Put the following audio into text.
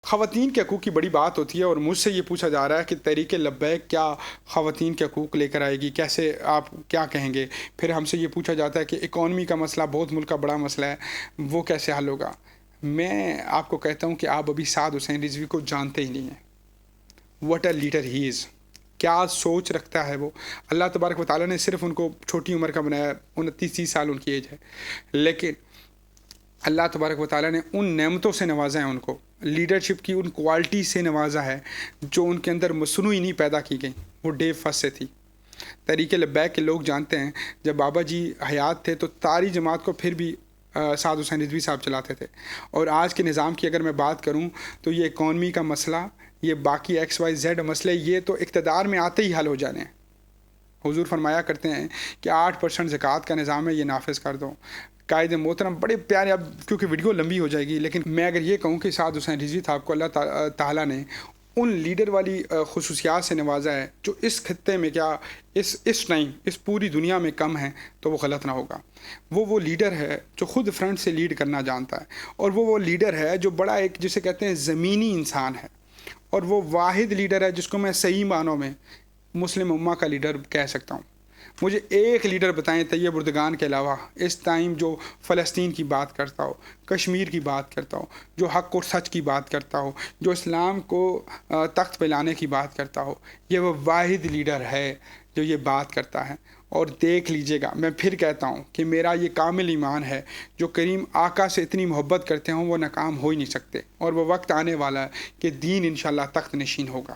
خواتین کے حقوق کی بڑی بات ہوتی ہے اور مجھ سے یہ پوچھا جا رہا ہے کہ تحریک لبیک کیا خواتین کے حقوق لے کر آئے گی، کیسے آپ کیا کہیں گے؟ پھر ہم سے یہ پوچھا جاتا ہے کہ اکانومی کا مسئلہ بہت ملک کا بڑا مسئلہ ہے، وہ کیسے حل ہوگا؟ میں آپ کو کہتا ہوں کہ آپ ابھی سعد حسین رضوی کو جانتے ہی نہیں ہیں۔ واٹ اے لیڈر ہی از، کیا سوچ رکھتا ہے وہ۔ اللہ تبارک و تعالیٰ نے صرف ان کو چھوٹی عمر کا بنایا، 29-30 سال ان کی ایج ہے، لیکن اللہ تبارک و تعالیٰ نے ان نعمتوں سے نوازا ہے، ان کو لیڈرشپ کی ان کوالٹی سے نوازا ہے جو ان کے اندر مصنوعی نہیں پیدا کی گئی، وہ ڈے فرسٹ سے تھی۔ تحریک لبیک کے لوگ جانتے ہیں جب بابا جی حیات تھے تو تاری جماعت کو پھر بھی سعد حسین رضوی صاحب چلاتے تھے، اور آج کے نظام کی اگر میں بات کروں تو یہ اکانومی کا مسئلہ، یہ باقی XYZ مسئلے، یہ تو اقتدار میں آتے ہی حل ہو جانے ہیں۔ حضور فرمایا کرتے ہیں کہ 8% زکوٰۃ کا نظام ہے، یہ نافذ کر دو۔ قائد محترم بڑے پیارے، اب کیونکہ ویڈیو لمبی ہو جائے گی، لیکن میں اگر یہ کہوں کہ سعد حسین رضوی صاحب کو اللہ تعالیٰ نے ان لیڈر والی خصوصیات سے نوازا ہے جو اس خطے میں کیا اس ٹائم اس پوری دنیا میں کم ہیں، تو وہ غلط نہ ہوگا۔ وہ لیڈر ہے جو خود فرنٹ سے لیڈ کرنا جانتا ہے، اور وہ لیڈر ہے جو بڑا ایک جسے کہتے ہیں زمینی انسان ہے، اور وہ واحد لیڈر ہے جس کو میں صحیح معنوں میں مسلم امہ کا لیڈر کہہ سکتا ہوں۔ مجھے ایک لیڈر بتائیں طیب اردگان کے علاوہ اس ٹائم جو فلسطین کی بات کرتا ہو، کشمیر کی بات کرتا ہو، جو حق اور سچ کی بات کرتا ہو، جو اسلام کو تخت پہ لانے کی بات کرتا ہو۔ یہ وہ واحد لیڈر ہے جو یہ بات کرتا ہے۔ اور دیکھ لیجئے گا، میں پھر کہتا ہوں کہ میرا یہ کامل ایمان ہے، جو کریم آقا سے اتنی محبت کرتے ہوں وہ ناکام ہو ہی نہیں سکتے، اور وہ وقت آنے والا ہے کہ دین انشاءاللہ تخت نشین ہوگا۔